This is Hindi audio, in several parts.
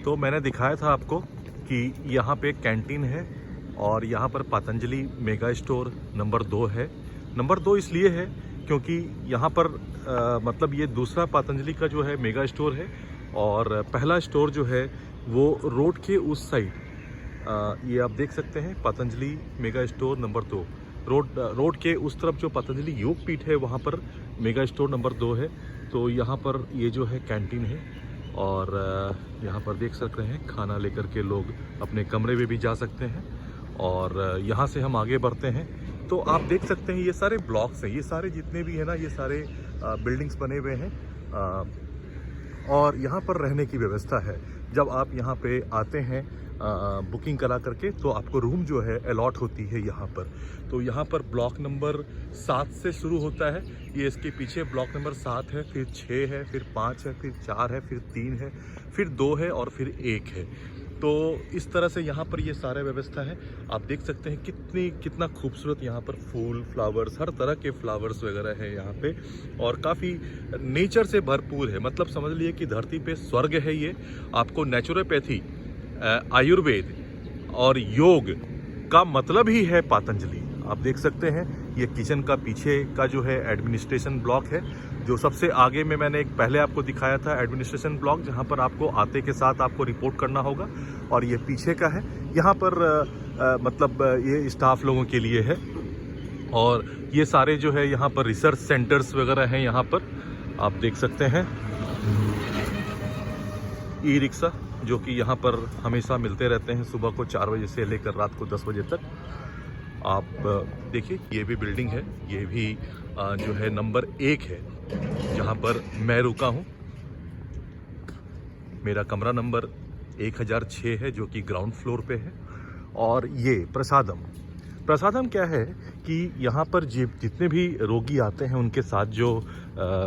तो मैंने दिखाया था आपको कि यहाँ पे एक कैंटीन है और यहाँ पर पतंजलि मेगा स्टोर नंबर 2 है। नंबर 2 इसलिए है क्योंकि यहाँ पर मतलब ये दूसरा पतंजलि का जो है मेगा स्टोर है और पहला स्टोर जो है वो रोड के उस साइड, ये आप देख सकते हैं Patanjali mega store number 2, road के उस तरफ जो पतंजलि योग पीठ है वहाँ पर मेगा स्टोर नंबर 2 है। तो यहाँ पर ये जो है कैंटीन है और यहाँ पर देख सकते हैं खाना लेकर के लोग अपने कमरे में भी जा सकते हैं। और यहाँ से हम आगे बढ़ते हैं तो आप देख सकते हैं ये सारे ब्लॉक्स हैं, ये सारे जितने भी है ना, ये सारे बिल्डिंग्स बने हुए हैं और यहाँ पर रहने की व्यवस्था है। जब आप यहाँ पे आते हैं बुकिंग करा करके तो आपको रूम जो है अलॉट होती है यहाँ पर। तो यहाँ पर ब्लॉक नंबर 7 से शुरू होता है, ये इसके पीछे ब्लॉक नंबर 7 है, फिर 6 है, फिर 5 है, फिर 4 है, फिर 3 है, फिर 2 है और फिर 1 है। तो इस तरह से यहाँ पर ये सारा व्यवस्था है। आप देख सकते हैं कितना खूबसूरत यहाँ पर फूल, फ्लावर्स, हर तरह के फ्लावर्स वगैरह है यहाँ पे और काफ़ी नेचर से भरपूर है। मतलब समझ लिए कि धरती पे स्वर्ग है ये। आपको नेचुरोपैथी, आयुर्वेद और योग का मतलब ही है पतंजलि। आप देख सकते हैं ये किचन का पीछे का जो है एडमिनिस्ट्रेशन ब्लॉक है, जो सबसे आगे में मैंने एक पहले आपको दिखाया था एडमिनिस्ट्रेशन ब्लॉक, जहां पर आपको आते के साथ आपको रिपोर्ट करना होगा। और ये पीछे का है, यहाँ पर मतलब ये स्टाफ लोगों के लिए है। और ये सारे जो है यहाँ पर रिसर्च सेंटर्स वगैरह हैं। यहाँ पर आप देख सकते हैं ई रिक्शा जो कि यहाँ पर हमेशा मिलते रहते हैं, सुबह को 4 बजे से लेकर रात को 10 बजे तक। आप देखिए ये भी बिल्डिंग है, ये भी जो है नंबर 1 है जहाँ पर मैं रुका हूँ। मेरा कमरा नंबर 1006 है जो कि ग्राउंड फ्लोर पे है। और ये प्रसादम क्या है कि यहाँ पर जितने भी रोगी आते हैं उनके साथ जो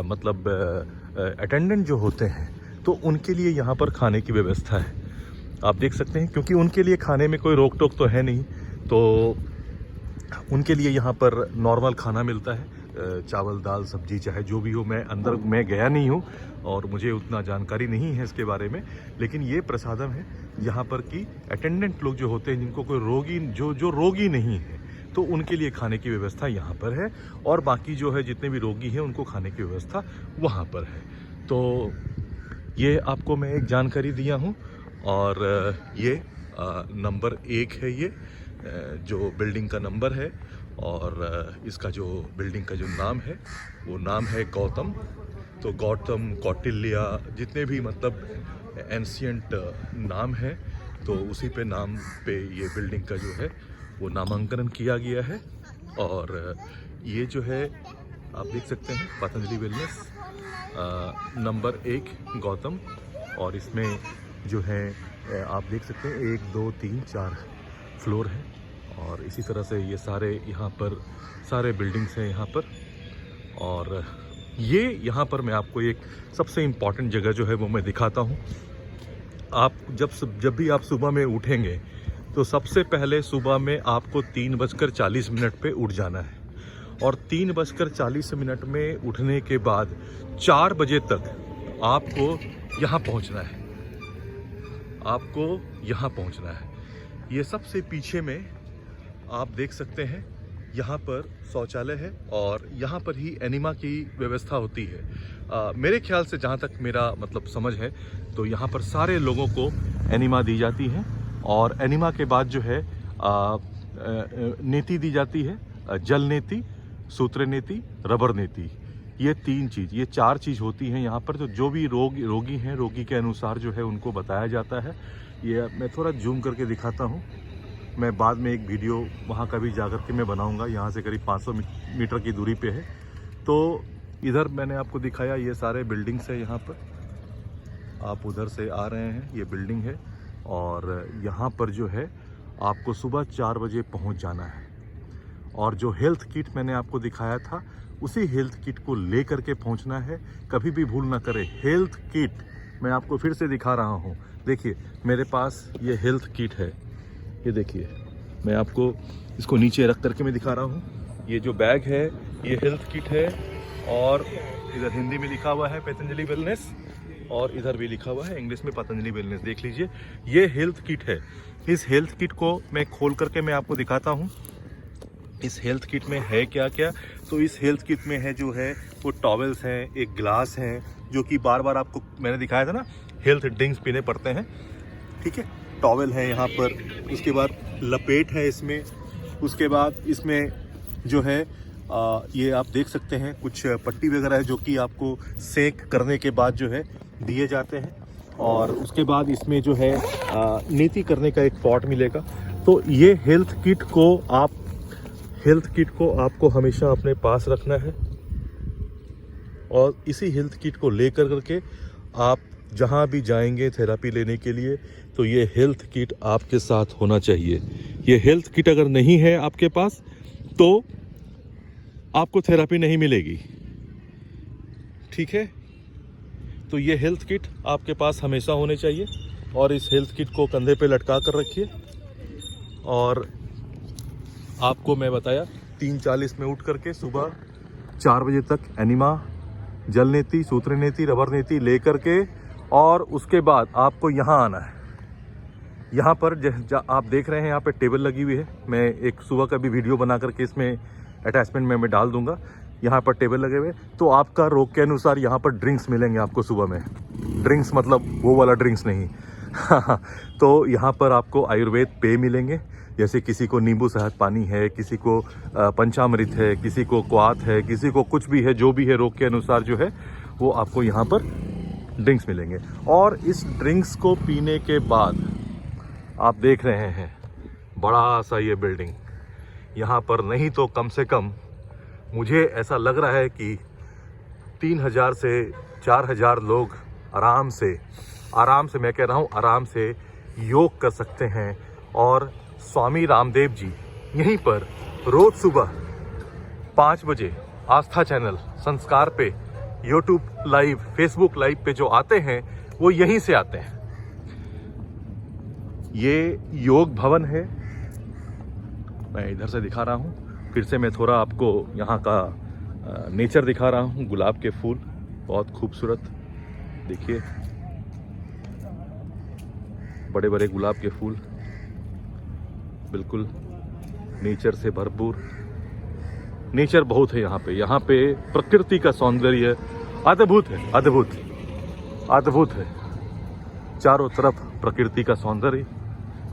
मतलब अटेंडेंट जो होते हैं तो उनके लिए यहाँ पर खाने की व्यवस्था है। आप देख सकते हैं क्योंकि उनके लिए खाने में कोई रोक टोक तो है नहीं, तो उनके लिए यहाँ पर नॉर्मल खाना मिलता है, चावल दाल सब्जी चाहे जो भी हो। मैं गया नहीं हूँ और मुझे उतना जानकारी नहीं है इसके बारे में, लेकिन ये प्रसादम है यहाँ पर कि अटेंडेंट लोग जो होते हैं जिनको कोई रोगी जो रोगी नहीं है तो उनके लिए खाने की व्यवस्था यहाँ पर है और बाकी जो है जितने भी रोगी हैं उनको खाने की व्यवस्था वहाँ पर है। तो ये आपको मैं एक जानकारी दिया हूँ। और ये नंबर 1 है, ये जो बिल्डिंग का नंबर है और इसका जो बिल्डिंग का जो नाम है वो नाम है गौतम। तो गौतम, कौटिल्य, जितने भी मतलब एंशियंट नाम है तो उसी पे नाम पे ये बिल्डिंग का जो है वो नामांकन किया गया है। और ये जो है आप देख सकते हैं पतंजलि वेलनेस नंबर 1 गौतम। और इसमें जो है आप देख सकते हैं 1 2 3 4 फ्लोर है और इसी तरह से ये सारे यहाँ पर सारे बिल्डिंग्स हैं यहाँ पर। और ये यहाँ पर मैं आपको एक सबसे इम्पॉर्टेंट जगह जो है वो मैं दिखाता हूँ। आप जब भी आप सुबह में उठेंगे तो सबसे पहले सुबह में आपको 3:40 पे उठ जाना है और 3:40 में उठने के बाद 4 बजे तक आपको यहाँ पहुँचना है। ये सबसे पीछे में आप देख सकते हैं यहाँ पर शौचालय है और यहाँ पर ही एनिमा की व्यवस्था होती है। मेरे ख्याल से जहाँ तक मेरा मतलब समझ है तो यहाँ पर सारे लोगों को एनिमा दी जाती है और एनिमा के बाद जो है नेति दी जाती है, जल नेति, सूत्र नेति, रबर नेति। ये 4 चीज़ होती हैं यहाँ पर। तो जो भी रोगी हैं, रोगी के अनुसार जो है उनको बताया जाता है। ये मैं थोड़ा जूम करके दिखाता हूँ। मैं बाद में एक वीडियो वहाँ का भी जाकर के मैं बनाऊँगा। यहाँ से करीब 500 मीटर की दूरी पे है। तो इधर मैंने आपको दिखाया ये सारे बिल्डिंग्स है यहाँ पर। आप उधर से आ रहे हैं, ये बिल्डिंग है और यहाँ पर जो है आपको सुबह 4 बजे पहुँच जाना है। और जो हेल्थ किट मैंने आपको दिखाया था उसी हेल्थ किट को ले करके पहुँचना है। कभी भी भूल ना करें, हेल्थ किट मैं आपको फिर से दिखा रहा हूँ। देखिए मेरे पास ये हेल्थ किट है, ये देखिए मैं आपको इसको नीचे रख करके मैं दिखा रहा हूँ। ये जो बैग है ये हेल्थ किट है और इधर हिंदी में लिखा हुआ है पतंजलि वेलनेस और इधर भी लिखा हुआ है इंग्लिश में पतंजलि वेलनेस। देख लीजिए, ये हेल्थ किट है। इस हेल्थ किट को मैं खोल करके मैं आपको दिखाता हूँ इस हेल्थ किट में है क्या क्या। तो इस हेल्थ किट में है जो है वो टॉवेल्स हैं, एक ग्लास है जो कि बार बार आपको मैंने दिखाया था ना, हेल्थ ड्रिंक्स पीने पड़ते हैं, ठीक है। टॉवेल है यहाँ पर, उसके बाद लपेट है इसमें, उसके बाद इसमें जो है ये आप देख सकते हैं कुछ पट्टी वगैरह है जो कि आपको सेक करने के बाद जो है दिए जाते हैं। और उसके बाद इसमें जो है नीति करने का एक पॉट मिलेगा। तो ये हेल्थ किट को आपको हमेशा अपने पास रखना है और इसी हेल्थ किट को लेकर करके आप जहाँ भी जाएंगे थेरेपी लेने के लिए तो ये हेल्थ किट आपके साथ होना चाहिए। ये हेल्थ किट अगर नहीं है आपके पास तो आपको थेरेपी नहीं मिलेगी, ठीक है। तो ये हेल्थ किट आपके पास हमेशा होने चाहिए और इस हेल्थ किट को कंधे पे लटका कर रखिए। और आपको मैं बताया 3:40 में उठ करके सुबह 4 बजे तक एनिमा, जल नीति, सूत्र नीति, रबर नीति ले करके और उसके बाद आपको यहाँ आना है। यहाँ पर आप देख रहे हैं यहाँ पे टेबल लगी हुई है। मैं एक सुबह का भी वीडियो बना करके इसमें अटैचमेंट में मैं डाल दूंगा। यहाँ पर टेबल लगे हुए, तो आपका रोग के अनुसार यहाँ पर ड्रिंक्स मिलेंगे आपको सुबह में। ड्रिंक्स मतलब वो वाला ड्रिंक्स नहीं तो यहाँ पर आपको आयुर्वेद पेय मिलेंगे, जैसे किसी को नींबू शहद पानी है, किसी को पंचामृत है, किसी को क्वाथ है, किसी को कुछ भी है, जो भी है रोग के अनुसार जो है वो आपको यहाँ पर ड्रिंक्स मिलेंगे। और इस ड्रिंक्स को पीने के बाद आप देख रहे हैं बड़ा सा ये बिल्डिंग, यहाँ पर नहीं तो कम से कम मुझे ऐसा लग रहा है कि 3000 से 4000 लोग आराम से मैं कह रहा हूँ आराम से योग कर सकते हैं। और स्वामी रामदेव जी यहीं पर रोज सुबह 5 बजे आस्था चैनल संस्कार पे, यूट्यूब लाइव, फेसबुक लाइव पे जो आते हैं वो यहीं से आते हैं। ये योग भवन है, मैं इधर से दिखा रहा हूँ। फिर से मैं थोड़ा आपको यहाँ का नेचर दिखा रहा हूँ। गुलाब के फूल बहुत खूबसूरत, देखिए बड़े बड़े गुलाब के फूल, बिल्कुल नेचर से भरपूर। नेचर बहुत है यहाँ पे प्रकृति का सौंदर्य अद्भुत है, अद्भुत है। चारों तरफ प्रकृति का सौंदर्य।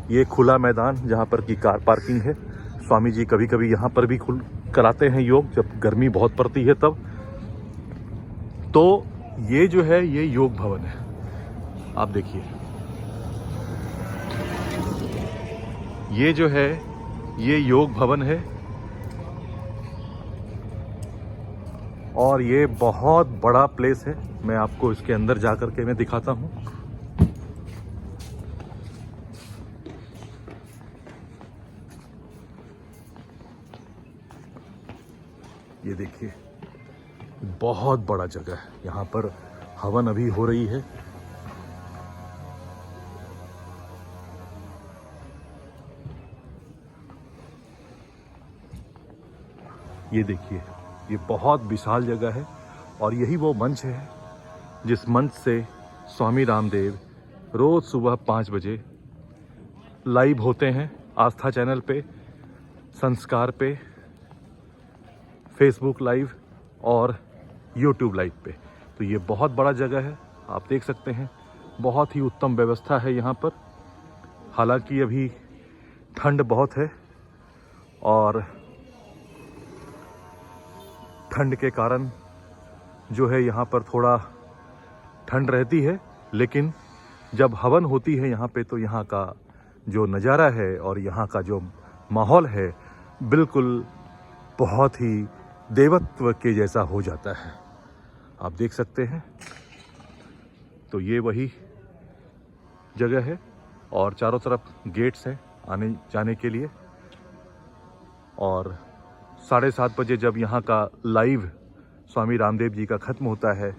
ये खुला मैदान जहाँ पर की कार पार्किंग है। स्वामी जी कभी कभी यहाँ पर भी कराते हैं योग, जब गर्मी बहुत पड़ती है तब। तो ये जो है ये योग भवन है, आप देखिए। ये जो है ये योग भवन है और ये बहुत बड़ा प्लेस है। मैं आपको इसके अंदर जाकर के मैं दिखाता हूँ। ये देखिए बहुत बड़ा जगह है, यहाँ पर हवन अभी हो रही है। ये देखिए ये बहुत विशाल जगह है और यही वो मंच है जिस मंच से स्वामी रामदेव रोज सुबह 5 बजे लाइव होते हैं आस्था चैनल पे, संस्कार पे, फेसबुक लाइव और यूट्यूब लाइव पे। तो ये बहुत बड़ा जगह है, आप देख सकते हैं। बहुत ही उत्तम व्यवस्था है यहाँ पर। हालांकि अभी ठंड बहुत है और ठंड के कारण जो है यहाँ पर थोड़ा ठंड रहती है, लेकिन जब हवन होती है यहाँ पे तो यहाँ का जो नज़ारा है और यहाँ का जो माहौल है बिल्कुल बहुत ही देवत्व के जैसा हो जाता है, आप देख सकते हैं। तो ये वही जगह है और चारों तरफ गेट्स हैं आने जाने के लिए। और 7:30 बजे जब यहाँ का लाइव स्वामी रामदेव जी का ख़त्म होता है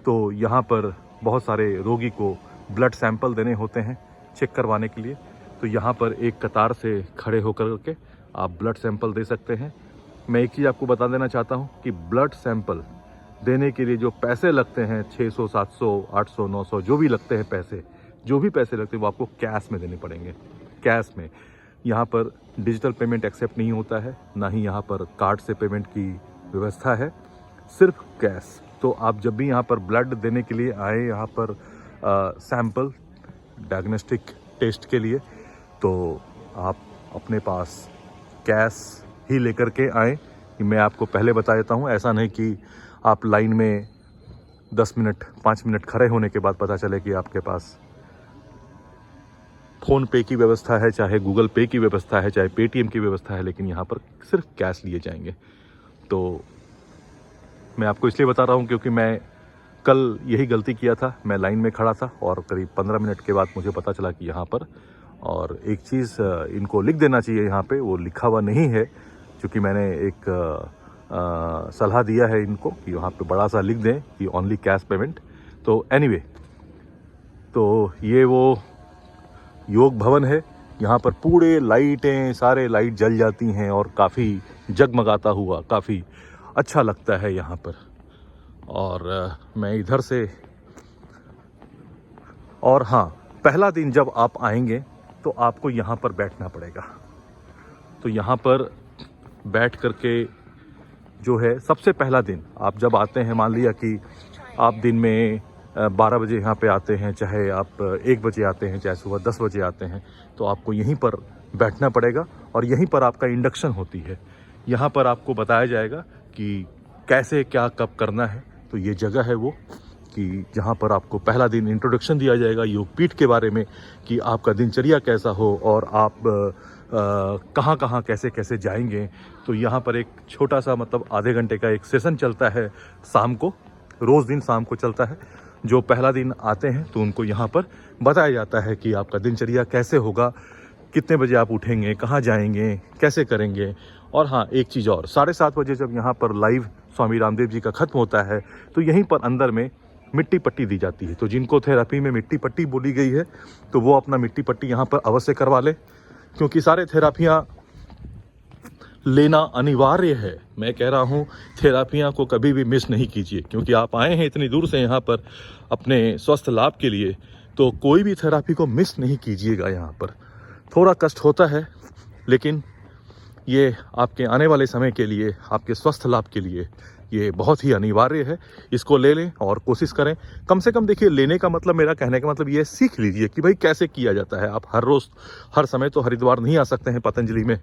तो यहाँ पर बहुत सारे रोगी को ब्लड सैंपल देने होते हैं चेक करवाने के लिए। तो यहाँ पर एक कतार से खड़े होकर के आप ब्लड सैंपल दे सकते हैं। मैं एक चीज़ आपको बता देना चाहता हूँ कि ब्लड सैंपल देने के लिए जो पैसे लगते हैं 600, 700, 800, 900 जो भी लगते हैं पैसे, जो भी पैसे लगते हैं वो आपको कैश में देने पड़ेंगे। कैश में। यहाँ पर डिजिटल पेमेंट एक्सेप्ट नहीं होता है, ना ही यहाँ पर कार्ड से पेमेंट की व्यवस्था है, सिर्फ कैश। तो आप जब भी यहाँ पर ब्लड देने के लिए आए, यहाँ पर सैंपल डायग्नोस्टिक टेस्ट के लिए, तो आप अपने पास कैश ही लेकर के आएँ। मैं आपको पहले बता देता हूँ, ऐसा नहीं कि आप लाइन में 10 मिनट 5 मिनट खड़े होने के बाद पता चले कि आपके पास फ़ोन पे की व्यवस्था है, चाहे गूगल पे की व्यवस्था है, चाहे पेटीएम की व्यवस्था है, लेकिन यहाँ पर सिर्फ कैश लिए जाएंगे। तो मैं आपको इसलिए बता रहा हूँ क्योंकि मैं कल यही गलती किया था। मैं लाइन में खड़ा था और करीब 15 मिनट के बाद मुझे पता चला कि यहाँ पर, और एक चीज़ इनको लिख देना चाहिए, यहाँ पे वो लिखा हुआ नहीं है, क्योंकि मैंने एक सलाह दिया है इनको कि वहाँ पे बड़ा सा लिख दें कि ओनली कैश पेमेंट। तो एनीवे, तो ये वो योग भवन है। यहाँ पर पूरे लाइटें, सारे लाइट जल जाती हैं और काफ़ी जगमगाता हुआ काफ़ी अच्छा लगता है यहाँ पर। और मैं इधर से, और हाँ, पहला दिन जब आप आएंगे तो आपको यहाँ पर बैठना पड़ेगा। तो यहाँ पर बैठ करके जो है, सबसे पहला दिन आप जब आते हैं, मान लिया कि आप दिन में 12 बजे यहाँ पे आते हैं, चाहे आप 1 बजे आते हैं, चाहे सुबह 10 बजे आते हैं, तो आपको यहीं पर बैठना पड़ेगा और यहीं पर आपका इंडक्शन होती है। यहाँ पर आपको बताया जाएगा कि कैसे क्या कब करना है। तो ये जगह है वो कि जहाँ पर आपको पहला दिन इंट्रोडक्शन दिया जाएगा योगपीठ के बारे में, कि आपका दिनचर्या कैसा हो और आप कहाँ कहाँ कैसे कैसे जाएंगे। तो यहाँ पर एक छोटा सा, मतलब आधे घंटे का एक सेशन चलता है शाम को, रोज़ दिन शाम को चलता है। जो पहला दिन आते हैं तो उनको यहाँ पर बताया जाता है कि आपका दिनचर्या कैसे होगा, कितने बजे आप उठेंगे, कहाँ जाएंगे, कैसे करेंगे। और हाँ, एक चीज़ और, 7:30 बजे जब यहाँ पर लाइव स्वामी रामदेव जी का ख़त्म होता है तो यहीं पर अंदर में मिट्टी पट्टी दी जाती है। तो जिनको थेरेपी में मिट्टी पट्टी बोली गई है तो वो अपना मिट्टी पट्टी यहाँ पर अवश्य करवा ले, क्योंकि सारे थेरापियाँ लेना अनिवार्य है। मैं कह रहा हूँ, थेरापियाँ को कभी भी मिस नहीं कीजिए, क्योंकि आप आए हैं इतनी दूर से यहाँ पर अपने स्वस्थ लाभ के लिए, तो कोई भी थेरापी को मिस नहीं कीजिएगा। यहाँ पर थोड़ा कष्ट होता है, लेकिन ये आपके आने वाले समय के लिए, आपके स्वस्थ लाभ के लिए ये बहुत ही अनिवार्य है। इसको ले लें और कोशिश करें, कम से कम। देखिए, लेने का मतलब, मेरा कहने का मतलब ये सीख लीजिए कि भाई कैसे किया जाता है। आप हर रोज़ हर समय तो हरिद्वार नहीं आ सकते हैं पतंजलि में,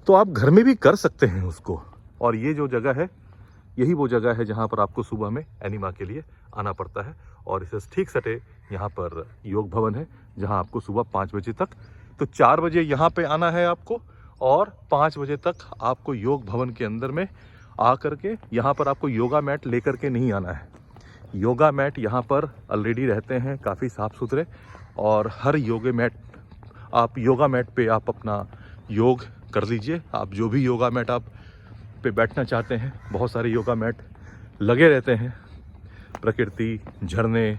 तो आप घर में भी कर सकते हैं उसको। और ये जो जगह है, यही वो जगह है जहाँ पर आपको सुबह में एनिमा के लिए आना पड़ता है। और इसे ठीक सटे यहाँ पर योग भवन है, जहाँ आपको सुबह 5 बजे तक, तो 4 बजे यहाँ पे आना है आपको, और 5 बजे तक आपको योग भवन के अंदर में आ करके, यहाँ पर आपको योगा मैट लेकर के नहीं आना है। योगा मैट यहाँ पर ऑलरेडी रहते हैं, काफ़ी साफ़ सुथरे, और हर योगा मैट पे आप अपना योग कर लीजिए। आप जो भी योगा मैट आप पे बैठना चाहते हैं, बहुत सारे योगा मैट लगे रहते हैं। प्रकृति, झरने,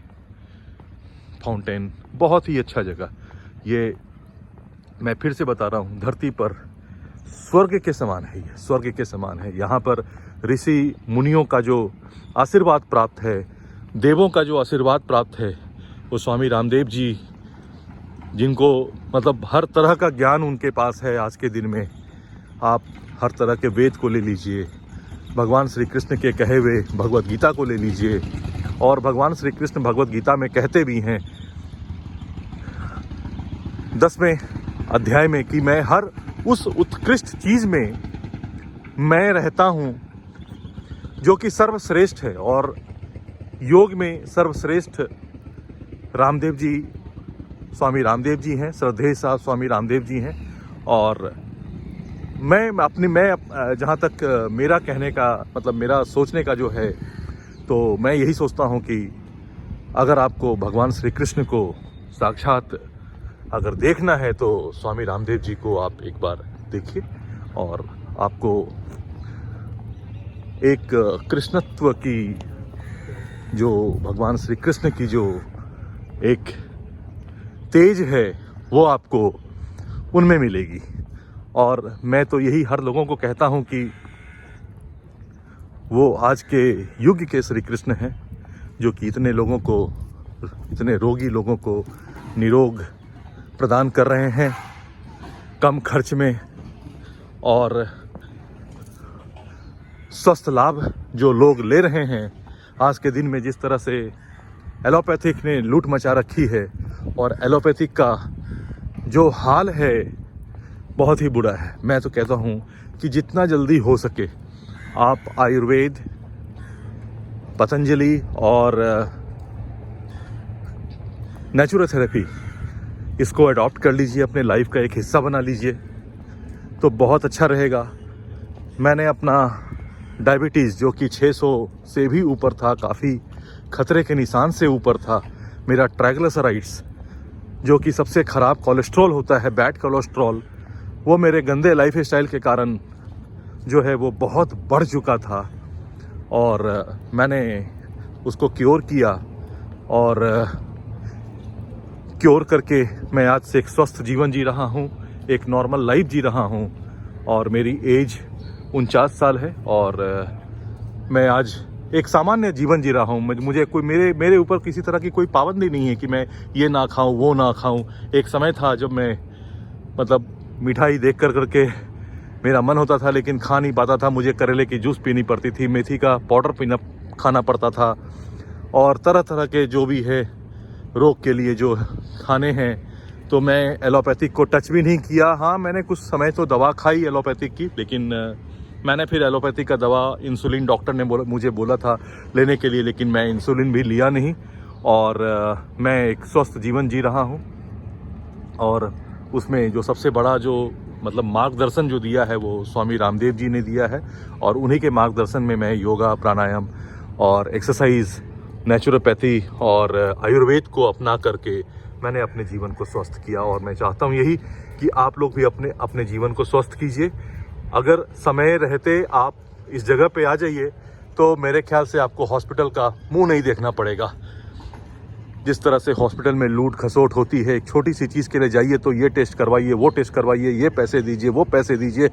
फाउंटेन, बहुत ही अच्छा जगह। ये मैं फिर से बता रहा हूँ, धरती पर स्वर्ग के समान है, ये स्वर्ग के समान है। यहाँ पर ऋषि मुनियों का जो आशीर्वाद प्राप्त है, देवों का जो आशीर्वाद प्राप्त है, वो स्वामी रामदेव जी, जिनको मतलब हर तरह का ज्ञान उनके पास है। आज के दिन में आप हर तरह के वेद को ले लीजिए, भगवान श्री कृष्ण के कहे हुए भगवत गीता को ले लीजिए, और भगवान श्री कृष्ण भगवत गीता में कहते भी हैं 10वें अध्याय में कि मैं हर उस उत्कृष्ट चीज़ में मैं रहता हूँ जो कि सर्वश्रेष्ठ है। और योग में सर्वश्रेष्ठ रामदेव जी, स्वामी रामदेव जी हैं, श्रद्धेय साहब स्वामी रामदेव जी हैं। और मैं जहाँ तक मेरा कहने का मतलब, मेरा सोचने का जो है, तो मैं यही सोचता हूँ कि अगर आपको भगवान श्री कृष्ण को साक्षात अगर देखना है तो स्वामी रामदेव जी को आप एक बार देखिए, और आपको एक कृष्णत्व की, जो भगवान श्री कृष्ण की जो एक तेज है, वो आपको उनमें मिलेगी। और मैं तो यही हर लोगों को कहता हूँ कि वो आज के युग के श्री कृष्ण हैं, जो कि इतने लोगों को, इतने रोगी लोगों को निरोग प्रदान कर रहे हैं कम खर्च में, और स्वस्थ लाभ जो लोग ले रहे हैं आज के दिन में। जिस तरह से एलोपैथिक ने लूट मचा रखी है, और एलोपैथिक का जो हाल है बहुत ही बुरा है। मैं तो कहता हूँ कि जितना जल्दी हो सके आप आयुर्वेद, पतंजलि और नेचुरोथेरेपी इसको अडॉप्ट कर लीजिए, अपने लाइफ का एक हिस्सा बना लीजिए, तो बहुत अच्छा रहेगा। मैंने अपना डायबिटीज़ जो कि 600 से भी ऊपर था, काफ़ी खतरे के निशान से ऊपर था, मेरा ट्राइग्लिसराइड्स जो कि सबसे ख़राब कोलेस्ट्रॉल होता है, बैड कोलेस्ट्रॉल, वो मेरे गंदे लाइफ स्टाइल के कारण जो है वो बहुत बढ़ चुका था, और मैंने उसको क्योर किया, और क्योर करके मैं आज से एक स्वस्थ जीवन जी रहा हूँ, एक नॉर्मल लाइफ जी रहा हूँ, और मेरी एज 49 साल है, और मैं आज एक सामान्य जीवन जी रहा हूँ। मुझे कोई मेरे ऊपर किसी तरह की कोई पाबंदी नहीं है कि मैं ये ना खाऊं, वो ना खाऊं। एक समय था जब मैं मतलब मिठाई देख करके मेरा मन होता था, लेकिन खा नहीं पाता था। मुझे करेले की जूस पीनी पड़ती थी, मेथी का पाउडर खाना पड़ता था, और तरह तरह के जो भी है रोग के लिए जो खाने हैं, तो मैं एलोपैथिक को टच भी नहीं किया। हाँ, मैंने कुछ समय तो दवा खाई एलोपैथिक की, लेकिन मैंने फिर एलोपैथिक का दवा, इंसुलिन डॉक्टर ने मुझे बोला था लेने के लिए, लेकिन मैं इंसुलिन भी लिया नहीं, और मैं एक स्वस्थ जीवन जी रहा हूँ। और उसमें जो सबसे बड़ा जो मतलब मार्गदर्शन जो दिया है वो स्वामी रामदेव जी ने दिया है, और उन्हीं के मार्गदर्शन में मैं योगा, प्राणायाम और एक्सरसाइज, नेचुरोपैथी और आयुर्वेद को अपना करके मैंने अपने जीवन को स्वस्थ किया। और मैं चाहता हूँ यही कि आप लोग भी अपने जीवन को स्वस्थ कीजिए। अगर समय रहते आप इस जगह पे आ जाइए तो मेरे ख्याल से आपको हॉस्पिटल का मुंह नहीं देखना पड़ेगा। जिस तरह से हॉस्पिटल में लूट खसोट होती है, एक छोटी सी चीज़ के लिए जाइए तो ये टेस्ट करवाइए, वो टेस्ट करवाइए, ये पैसे दीजिए, वो पैसे दीजिए,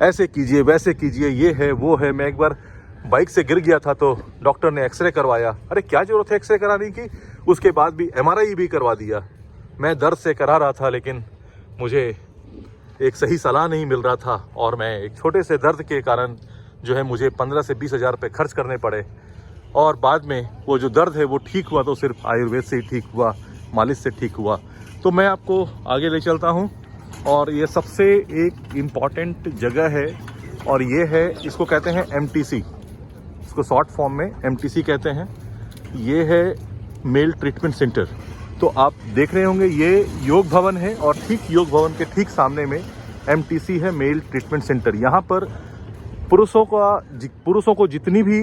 ऐसे कीजिए, वैसे कीजिए, ये है वो है। मैं एक बार बाइक से गिर गया था तो डॉक्टर ने एक्सरे करवाया। अरे क्या ज़रूरत है एक्सरे कराने की, उसके बाद भी MRI भी करवा दिया। मैं दर्द से करा रहा था, लेकिन मुझे एक सही सलाह नहीं मिल रहा था, और मैं एक छोटे से दर्द के कारण जो है मुझे 15 से 20 हज़ार रुपये खर्च करने पड़े। और बाद में वो जो दर्द है वो ठीक हुआ तो सिर्फ आयुर्वेद से ही ठीक हुआ, मालिश से ठीक हुआ। तो मैं आपको आगे ले चलता हूँ, और ये सबसे एक इम्पॉर्टेंट जगह है, और ये है, इसको कहते हैं MTC, इसको शॉर्ट फॉर्म में MTC कहते हैं। ये है मेल ट्रीटमेंट सेंटर। तो आप देख रहे होंगे ये योग भवन है, और ठीक योग भवन के ठीक सामने में MTC है, मेल ट्रीटमेंट सेंटर। यहाँ पर पुरुषों को जितनी भी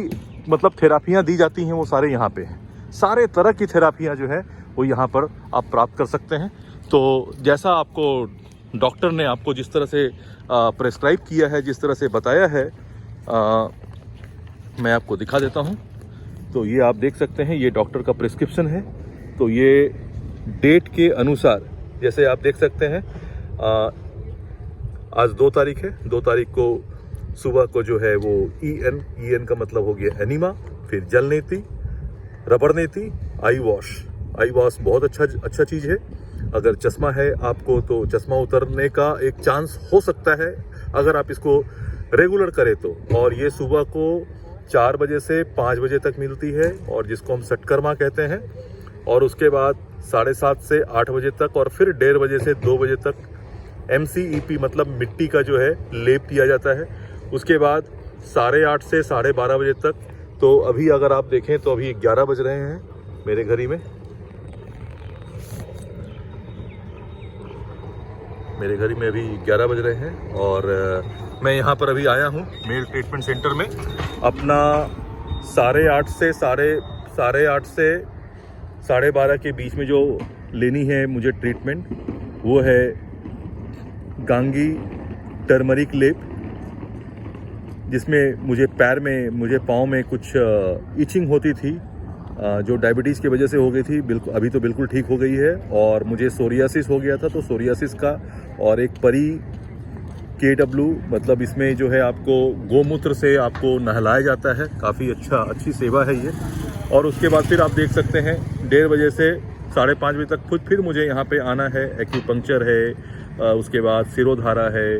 मतलब थेरापियाँ दी जाती हैं वो सारे यहाँ पे हैं। सारे तरह की थेरापियाँ जो है वो यहाँ पर आप प्राप्त कर सकते हैं। तो जैसा आपको डॉक्टर ने आपको जिस तरह से प्रेस्क्राइब किया है, जिस तरह से बताया है, मैं आपको दिखा देता हूँ। तो ये आप देख सकते हैं, ये डॉक्टर का प्रिस्क्रिप्शन है। तो ये डेट के अनुसार जैसे आप देख सकते हैं, आज 2 तारीख है, 2 तारीख को सुबह को जो है वो EN का मतलब हो गया एनिमा, फिर जल नीति, रबड़ नीति, आई वॉश बहुत अच्छा चीज़ है। अगर चश्मा है आपको तो चश्मा उतरने का एक चांस हो सकता है अगर आप इसको रेगुलर करें तो। और ये सुबह को 4 बजे से 5 बजे तक मिलती है, और जिसको हम सटकर्मा कहते हैं। और उसके बाद 7:30 से 8 बजे तक, और फिर 1:30 बजे से 2 बजे तक MCEP मतलब मिट्टी का जो है लेप किया जाता है। उसके बाद 8:30 से 12:30 बजे तक। तो अभी अगर आप देखें तो अभी 11 बज रहे हैं मेरे घड़ी में, मेरे घड़ी में अभी 11 बज रहे हैं। और मैं यहाँ पर अभी आया हूँ मेल ट्रीटमेंट सेंटर में। अपना 8:30 से 12:30 के बीच में जो लेनी है मुझे ट्रीटमेंट, वो है गांगी टर्मरिक लेप, जिसमें मुझे पाँव में कुछ इचिंग होती थी, जो डायबिटीज़ की वजह से हो गई थी। बिल्कुल अभी तो बिल्कुल ठीक हो गई है। और मुझे सोरियासिस हो गया था, तो सोरियासिस का और एक KW, मतलब इसमें जो है आपको गोमूत्र से आपको नहलाया जाता है। काफ़ी अच्छी सेवा है ये। और उसके बाद फिर आप देख सकते हैं 1:30 बजे से 5:30 बजे तक फिर मुझे यहाँ पे आना है। एक्यूपंक्चर है, उसके बाद सिरोधारा है,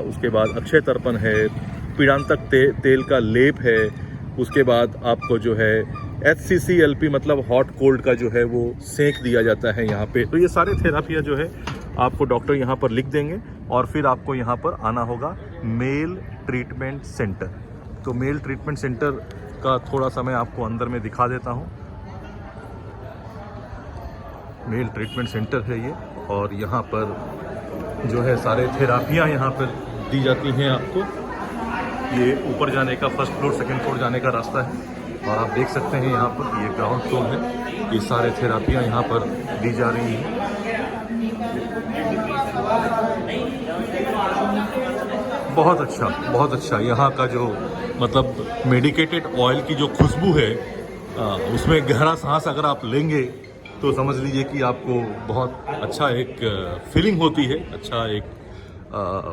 उसके बाद अक्षय तर्पण है, पीड़ांतक तेल का लेप है, उसके बाद आपको जो है HCCLP मतलब हॉट कोल्ड का जो है वो सेंक दिया जाता है यहाँ पे। तो ये सारे थेरापियाँ जो है आपको डॉक्टर यहाँ पर लिख देंगे और फिर आपको यहाँ पर आना होगा मेल ट्रीटमेंट सेंटर। तो मेल ट्रीटमेंट सेंटर का थोड़ा सा मैं आपको अंदर में दिखा देता हूँ। मेल ट्रीटमेंट सेंटर है ये, और यहाँ पर जो है सारे थेरापियाँ यहाँ पर दी जाती हैं आपको। ये ऊपर जाने का फर्स्ट फ्लोर सेकंड फ्लोर जाने का रास्ता है, और आप देख सकते हैं यहाँ पर ये ग्राउंड फ्लोर है। ये सारे थेरापियाँ यहाँ पर दी जा रही हैं। बहुत अच्छा यहाँ का जो मतलब मेडिकेटेड ऑयल की जो खुशबू है, उसमें गहरा सांस अगर आप लेंगे तो समझ लीजिए कि आपको बहुत अच्छा एक फीलिंग होती है। अच्छा एक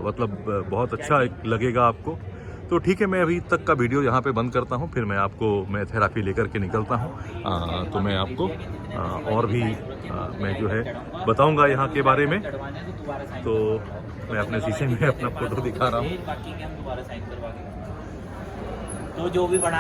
मतलब बहुत अच्छा एक लगेगा आपको। तो ठीक है, मैं अभी तक का वीडियो यहाँ पे बंद करता हूँ, फिर मैं थेरापी लेकर के निकलता हूँ। तो मैं आपको और भी मैं जो है बताऊँगा यहाँ के बारे में। तो मैं अपने शीशे में अपना फोटो दिखा रहा हूँ। तो जो भी बना